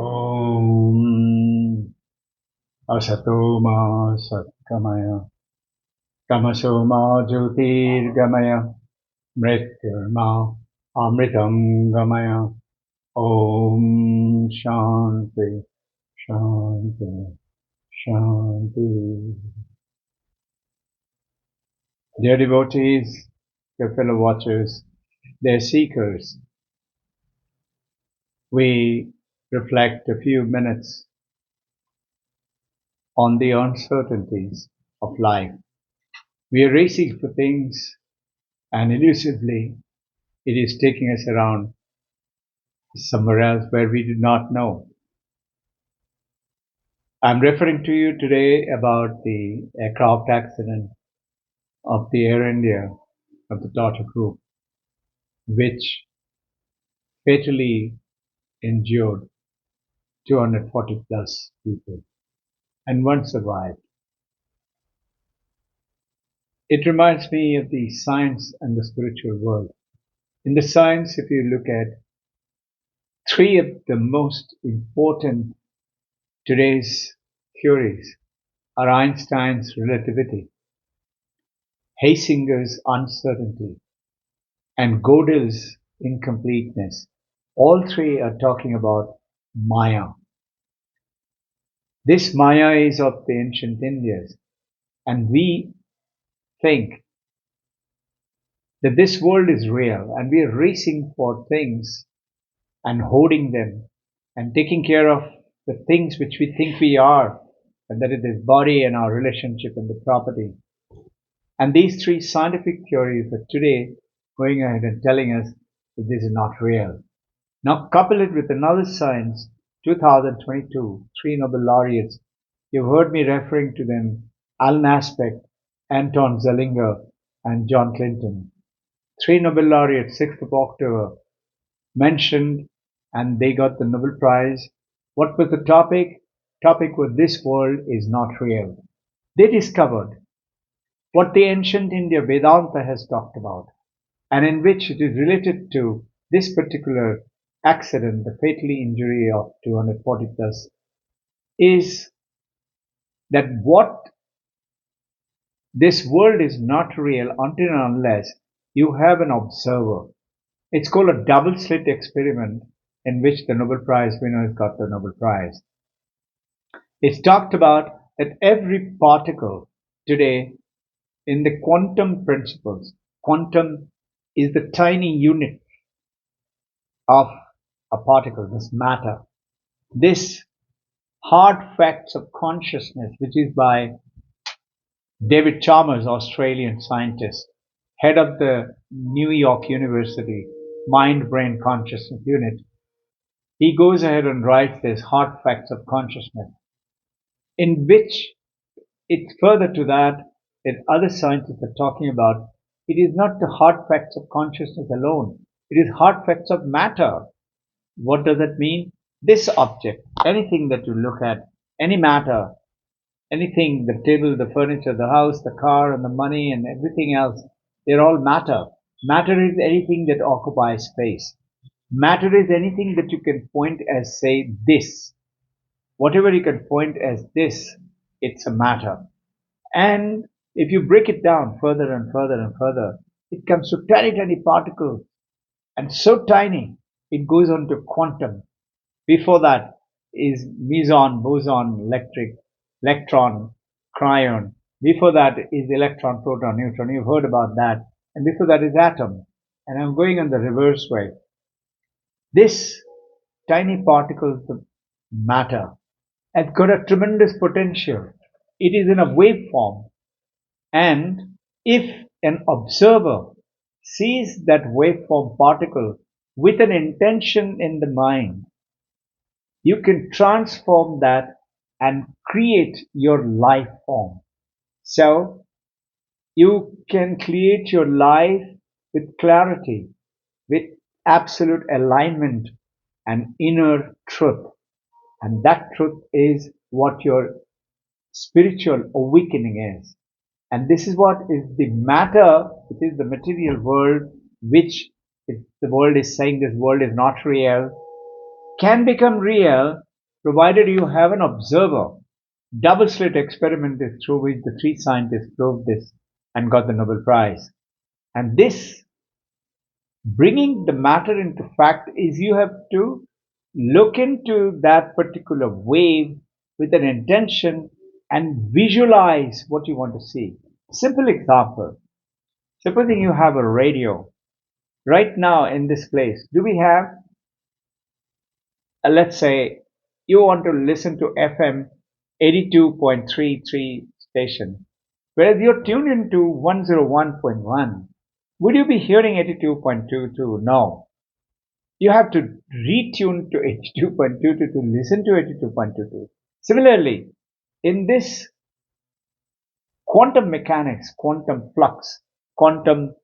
Om Asatoma Satkamaya Tamasoma Jyotirgamaya Mrityurma Amritam Gamaya. Om Shanti Shanti Shanti. Dear devotees, dear fellow watchers, dear seekers, we reflect a few minutes on the uncertainties of life. We are racing for things, and elusively it is taking us around somewhere else where we do not know. I'm referring to you today about the aircraft accident of the Air India of the Tata Group, which fatally injured 240 plus people, and one survived. It reminds me of the science and the spiritual world. In the science, if you look at three of the most important today's theories are Einstein's relativity, Heisinger's uncertainty, and Gödel's incompleteness. All three are talking about Maya. This Maya is of the ancient Indians, and we think that this world is real, and we are racing for things and hoarding them and taking care of the things which we think we are, and that it is body and our relationship and the property. And these three scientific theories are today going ahead and telling us that this is not real. Now couple it with another science, 2022, three Nobel laureates. You've heard me referring to them, Alan Aspect, Anton Zeilinger, and John Clinton. Three Nobel laureates, 6th of October, mentioned, and they got the Nobel Prize. What was the topic? Topic was this world is not real. They discovered what the ancient India Vedanta has talked about, and in which it is related to this particular accident, the fatal injury of 240 plus, is that what this world is not real until and unless you have an observer. It's called a double slit experiment in which the Nobel Prize winners got the Nobel Prize. It's talked about that every particle today in the quantum principles, quantum is the tiny unit of a particle, this matter. This hard facts of consciousness, which is by David Chalmers, Australian scientist, head of the New York University Mind Brain Consciousness Unit, he goes ahead and writes this hard facts of consciousness, in which it's further to that other scientists are talking about. It is not the hard facts of consciousness alone. It is hard facts of matter. What does that mean? This object, anything that you look at, any matter, anything, the table, the furniture, the house, the car, and the money, and everything else, they're all matter. Matter is anything that occupies space. Matter is anything that you can point as, say, this. Whatever you can point as this, it's a matter. And if you break it down further and further and further, it comes to tiny, tiny particles. And so tiny, it goes on to quantum. Before that is meson, boson, electric, electron, cryon. Before that is electron, proton, neutron. You've heard about that. And before that is atom. And I'm going on the reverse way. This tiny particles of matter has got a tremendous potential. It is in a waveform. And if an observer sees that waveform particle with an intention in the mind, you can transform that and create your life form. So you can create your life with clarity, with absolute alignment and inner truth. And that truth is what your spiritual awakening is. And this is what is the matter. It is the material world, which if the world is saying this world is not real, can become real provided you have an observer. Double slit experiment is through which the three scientists proved this and got the Nobel Prize. And this bringing the matter into fact is you have to look into that particular wave with an intention and visualize what you want to see. Simple example. Supposing you have a radio right now in this place. Do we have, let's say, you want to listen to FM 82.33 station, whereas you're tuned into 101.1. Would you be hearing 82.22? No. You have to retune to 82.22 to listen to 82.22. Similarly, in this quantum mechanics, quantum flux, quantum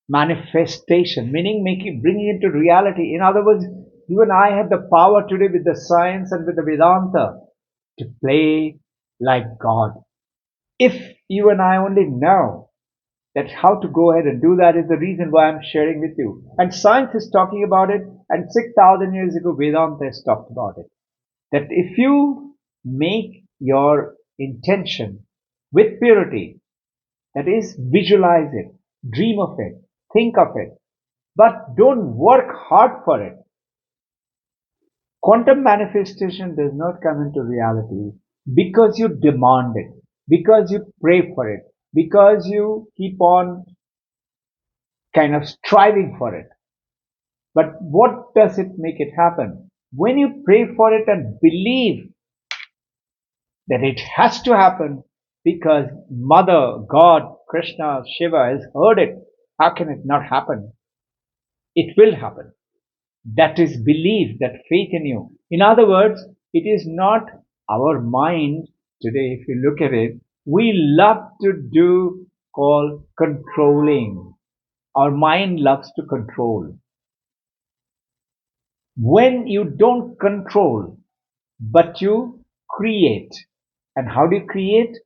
manifestation, meaning bringing it to reality. In other words, you and I have the power today with the science and with the Vedanta to play like God. If you and I only know that how to go ahead and do that is the reason why I'm sharing with you. And science is talking about it, and 6,000 years ago, Vedanta has talked about it. That if you make your intention with purity, that is, visualize it, dream of it, think of it, but don't work hard for it. Quantum manifestation does not come into reality because you demand it, because you pray for it, because you keep on kind of striving for it. But what does it make it happen? When you pray for it and believe that it has to happen because Mother, God, Krishna, Shiva has heard it, how can it not happen? It will happen. That is belief, that faith in you. In other words, it is not our mind today, if you look at it, we love to do called controlling. Our mind loves to control. When you don't control, but you create. And how do you create?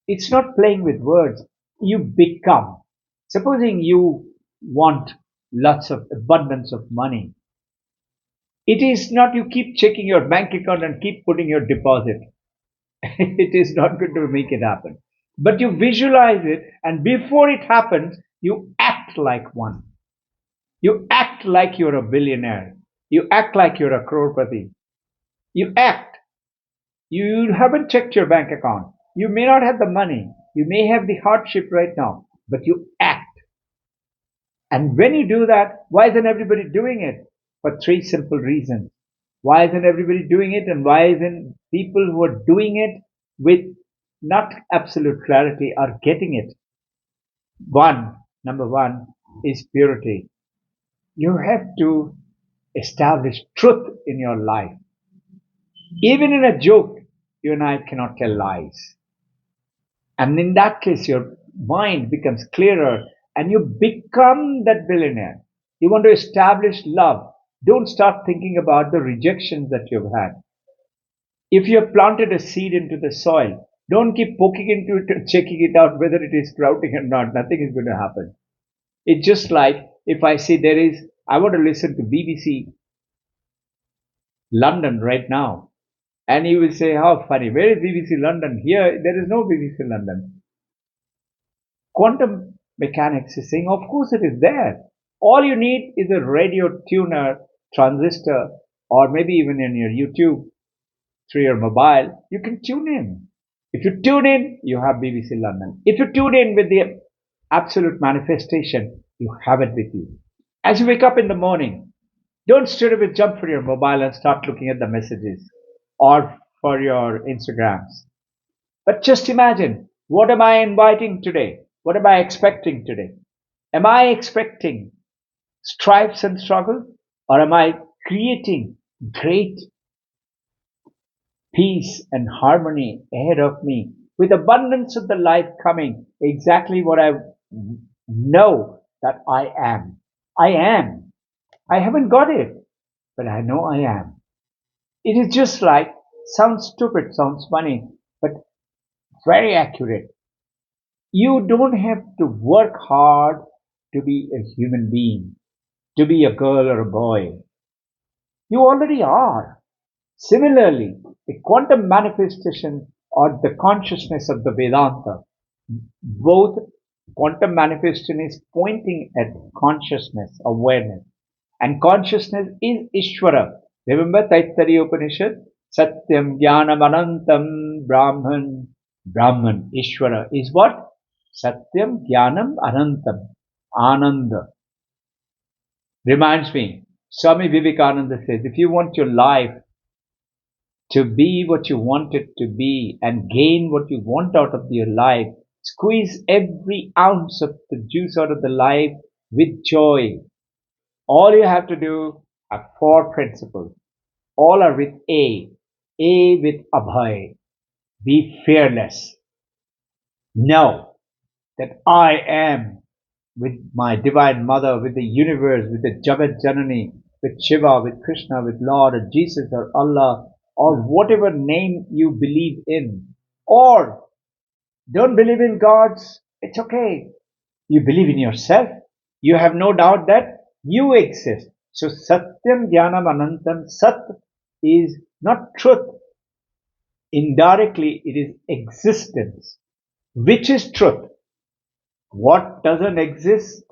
It's not playing with words. You become. Supposing you want lots of abundance of money. It is not you keep checking your bank account and keep putting your deposit. It is not going to make it happen. But you visualize it, and before it happens, you act like one. You act like you're a billionaire. You act like you're a crorepati. You act. You haven't checked your bank account. You may not have the money. You may have the hardship right now, but you act. And when you do that, why isn't everybody doing it? For three simple reasons. Why isn't everybody doing it? And why isn't people who are doing it with not absolute clarity are getting it? Number one is purity. You have to establish truth in your life. Even in a joke, you and I cannot tell lies. And in that case, your mind becomes clearer and you become that billionaire. You want to establish love. Don't start thinking about the rejections that you've had. If you have planted a seed into the soil, don't keep poking into it and checking it out whether it is sprouting or not. Nothing is going to happen. It's just like if I say I want to listen to BBC London right now. And you will say, how funny. Where is BBC London? Here, there is no BBC London. Quantum mechanics is saying, of course it is there. All you need is a radio tuner, transistor, or maybe even in your YouTube through your mobile, you can tune in. If you tune in, you have BBC London. If you tune in with the absolute manifestation, you have it with you. As you wake up in the morning, don't straight away jump for your mobile and start looking at the messages or for your Instagrams. But just imagine, what am I inviting today? What am I expecting today? Am I expecting stripes and struggle? Or am I creating great peace and harmony ahead of me with abundance of the life coming? Exactly what I know that I am. I am. I haven't got it, but I know I am. It is just like, sounds stupid, sounds funny, but very accurate. You don't have to work hard to be a human being, to be a girl or a boy. You already are. Similarly, the quantum manifestation or the consciousness of the Vedanta, both quantum manifestation is pointing at consciousness, awareness, and consciousness is Ishvara. Remember Taittiriya Upanishad? Satyam Jnanam Anantam Brahman. Brahman, Ishvara is what? Satyam Jnanam Anantam. Ananda. Reminds me, Swami Vivekananda says, if you want your life to be what you want it to be and gain what you want out of your life, squeeze every ounce of the juice out of the life with joy. All you have to do are four principles. All are with A. A with Abhay. Be fearless. Know that I am with my divine mother, with the universe, with the Jagat Janani, with Shiva, with Krishna, with Lord, or Jesus, or Allah, or whatever name you believe in. Or don't believe in gods, it's okay. You believe in yourself. You have no doubt that you exist. So Satyam Jnanam Anantam, Sat is not truth. Indirectly, it is existence. Which is truth? What doesn't exist?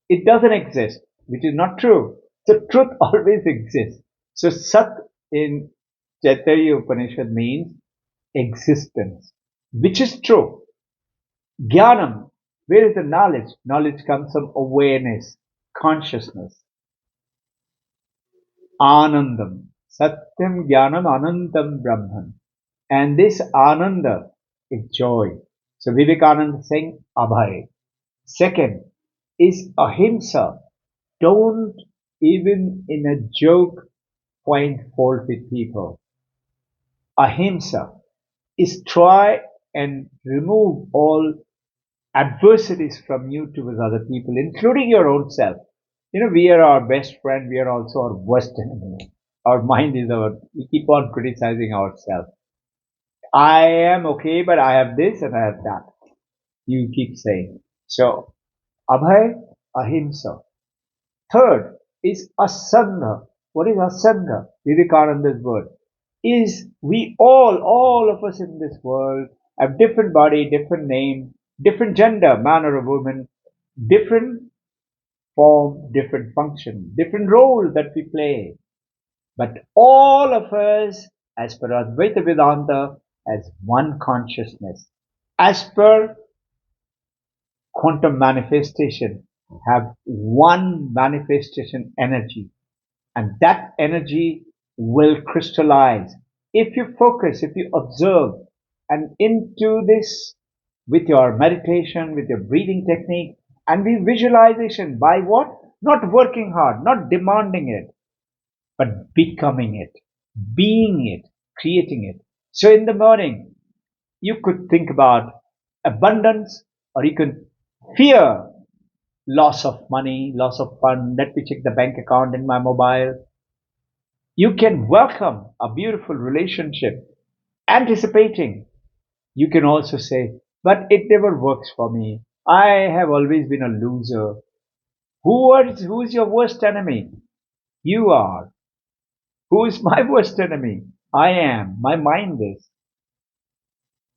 It doesn't exist, which is not true. So truth always exists. So Sat in Taittiriya Upanishad means existence, which is true. Jnanam, where is the knowledge? Knowledge comes from awareness, consciousness. Anandam, Satyam Jnanam Anandam Brahman. And this Ananda is joy. So Vivekananda is saying Abhay. Second is Ahimsa. Don't even in a joke find fault with people. Ahimsa is try and remove all adversities from you towards other people, including your own self. We are our best friend, we are also our worst enemy. Our mind is we keep on criticizing ourselves. I am okay, but I have this and I have that. You keep saying. So, Abhay, Ahimsa. Third is Asanga. What is Asanga? Vivekananda's word. Is we all of us in this world have different body, different name, different gender, man or a woman, different form, different function, different role that we play. But all of us, as per Advaita Vedanta, as one consciousness. As per quantum manifestation, have one manifestation energy. And that energy will crystallize. If you focus, if you observe, and into this with your meditation, with your breathing technique, and with visualization, by what? Not working hard, not demanding it, but becoming it, being it, creating it. So in the morning, you could think about abundance, or you could fear loss of money, loss of fund. Let me check the bank account in my mobile. You can welcome a beautiful relationship, anticipating. You can also say, but it never works for me. I have always been a loser. Who's your worst enemy? You are. Who is my worst enemy? I am. My mind is.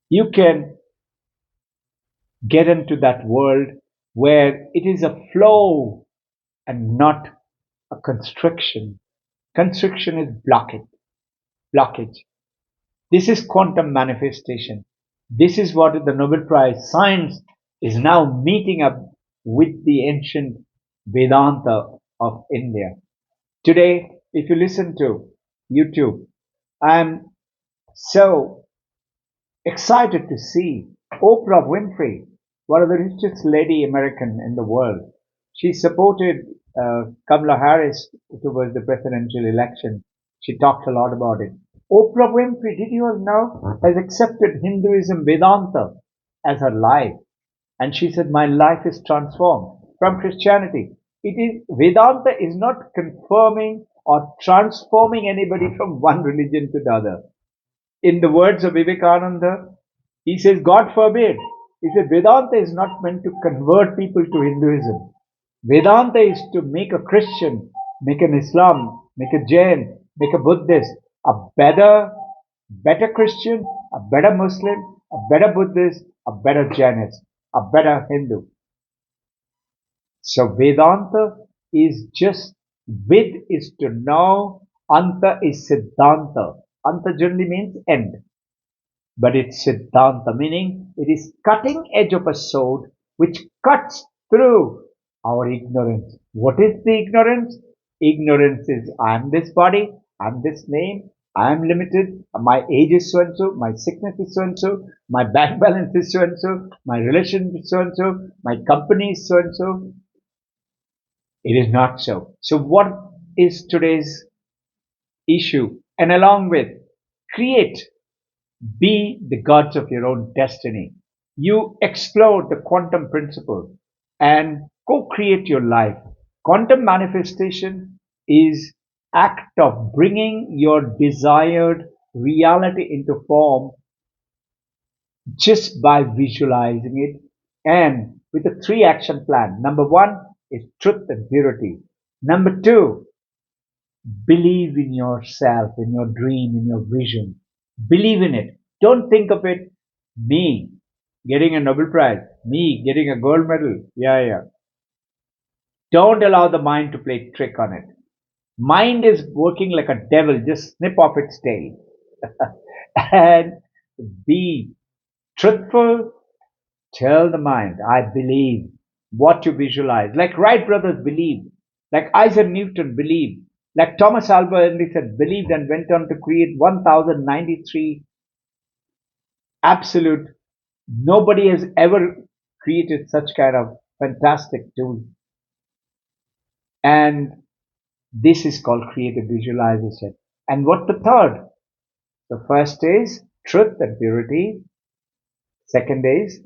You can get into that world where it is a flow and not a constriction. Constriction is blockage. Blockage. This is quantum manifestation. This is what the Nobel Prize science is now meeting up with the ancient Vedanta of India. Today, if you listen to YouTube, I'm so excited to see Oprah Winfrey, one of the richest lady American in the world. She supported Kamala Harris towards the presidential election. She talked a lot about it. Oprah Winfrey, did you all know, has accepted Hinduism Vedanta as her life. And she said, my life is transformed from Christianity. It is Vedanta is not confirming or transforming anybody from one religion to the other. In the words of Vivekananda, he says, God forbid. He said, Vedanta is not meant to convert people to Hinduism. Vedanta is to make a Christian, make an Islam, make a Jain, make a Buddhist, a better Christian, a better Muslim, a better Buddhist, a better Jainist, a better Hindu. So Vedanta is just Vid is to know, Anta is Siddhanta. Anta generally means end, but it's Siddhanta, meaning it is cutting edge of a sword which cuts through our ignorance. What is the ignorance? Ignorance is I am this body, I am this name, I am limited, my age is so and so, my sickness is so and so, my bank balance is so and so, my relation is so and so, my company is so and so. It is not so. So what is today's issue? And along with create, be the gods of your own destiny. You explore the quantum principle and co-create your life. Quantum manifestation is act of bringing your desired reality into form just by visualizing it and with a three action plan. Number one is truth and purity. Number two, believe in yourself, in your dream, in your vision. Believe in it. Don't think of it, me getting a Nobel Prize, me getting a gold medal. Yeah, yeah. Don't allow the mind to play trick on it. Mind is working like a devil, just snip off its tail. And be truthful. Tell the mind, I believe what you visualize. Like Wright brothers believed, like Isaac Newton believed, like Thomas Alva Edison believed and went on to create 1093 absolute. Nobody has ever created such kind of fantastic tool. And this is called creative visualization. And what the third? The first is truth and purity. Second is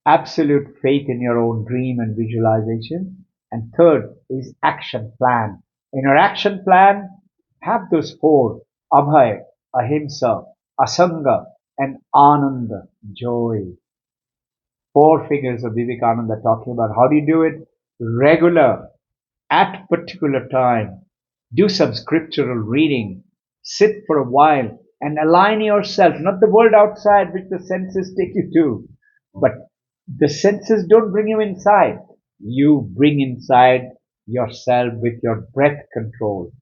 absolute faith in your own dream and visualization. And third is action plan. In your action plan, have those four: Abhay, Ahimsa, Asanga, and Ananda, joy. Four figures of Vivekananda talking about how do you do it? Regular, at particular time. Do some scriptural reading. Sit for a while and align yourself, not the world outside which the senses take you to, but the senses don't bring you inside. You bring inside yourself with your breath control,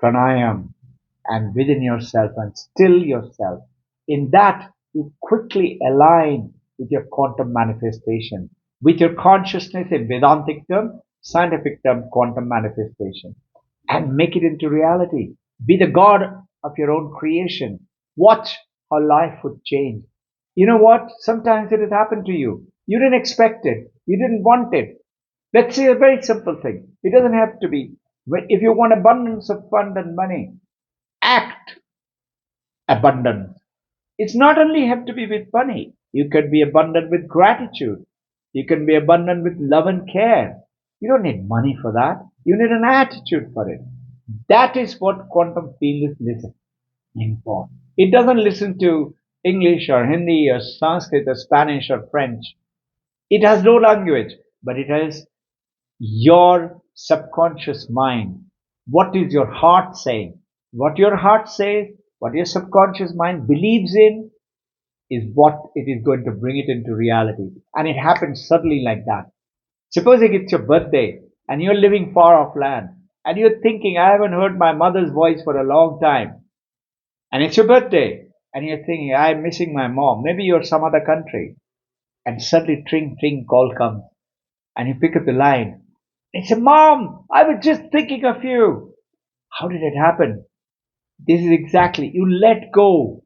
pranayam, and within yourself and still yourself. In that, you quickly align with your quantum manifestation, with your consciousness in Vedantic term, scientific term, quantum manifestation, and make it into reality. Be the God of your own creation. Watch how life would change. You know what? Sometimes it has happened to you. You didn't expect it. You didn't want it. Let's say a very simple thing. It doesn't have to be. If you want abundance of fund and money, act abundant. It's not only have to be with money. You can be abundant with gratitude. You can be abundant with love and care. You don't need money for that. You need an attitude for it. That is what quantum field is listening for. It doesn't listen to English or Hindi or Sanskrit or Spanish or French. It has no language, but it has your subconscious mind. What is your heart saying? What your heart says, what your subconscious mind believes in, is what it is going to bring it into reality. And it happens suddenly like that. Supposing it's your birthday and you're living far off land and you're thinking, I haven't heard my mother's voice for a long time. And it's your birthday and you're thinking, I'm missing my mom. Maybe you're some other country. And suddenly, tring, tring, call comes. And you pick up the line. It's a Mom, I was just thinking of you. How did it happen? This is exactly, you let go.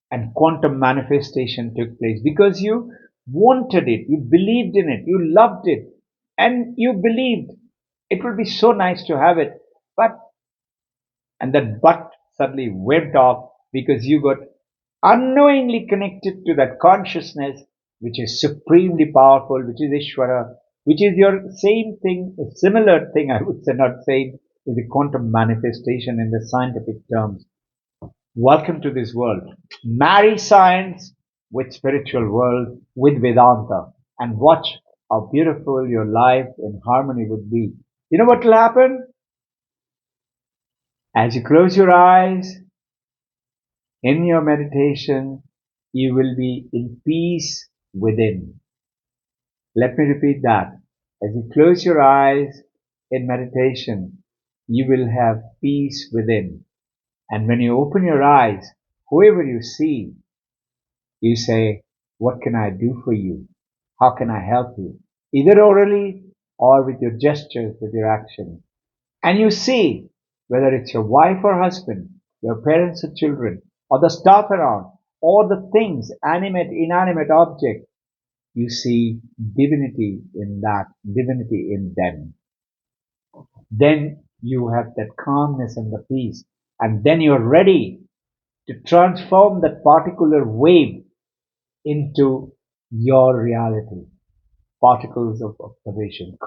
And quantum manifestation took place because you wanted it, you believed in it, you loved it, and you believed it would be so nice to have it. But, and that but suddenly went off because you got unknowingly connected to that consciousness which is supremely powerful, which is Ishvara, which is your same thing, a similar thing, I would say, not same, is the quantum manifestation in the scientific terms. Welcome to this world. Marry science with spiritual world, with Vedanta, and watch how beautiful your life in harmony would be. You know what will happen? As you close your eyes in your meditation, you will be in peace within. Let me repeat that. As you close your eyes in meditation, you will have peace within. And when you open your eyes, whoever you see, you say, what can I do for you? How can I help you? Either orally or with your gestures, with your actions. And you see whether it's your wife or husband, your parents or children, or the stuff around, or the things, animate, inanimate objects, you see divinity in that, divinity in them. Then you have that calmness and the peace. And then you're ready to transform that particular wave into your reality. Particles of observation.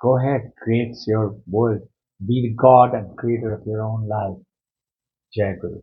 Go ahead, create your world. Be the God and creator of your own life. Jai Guru.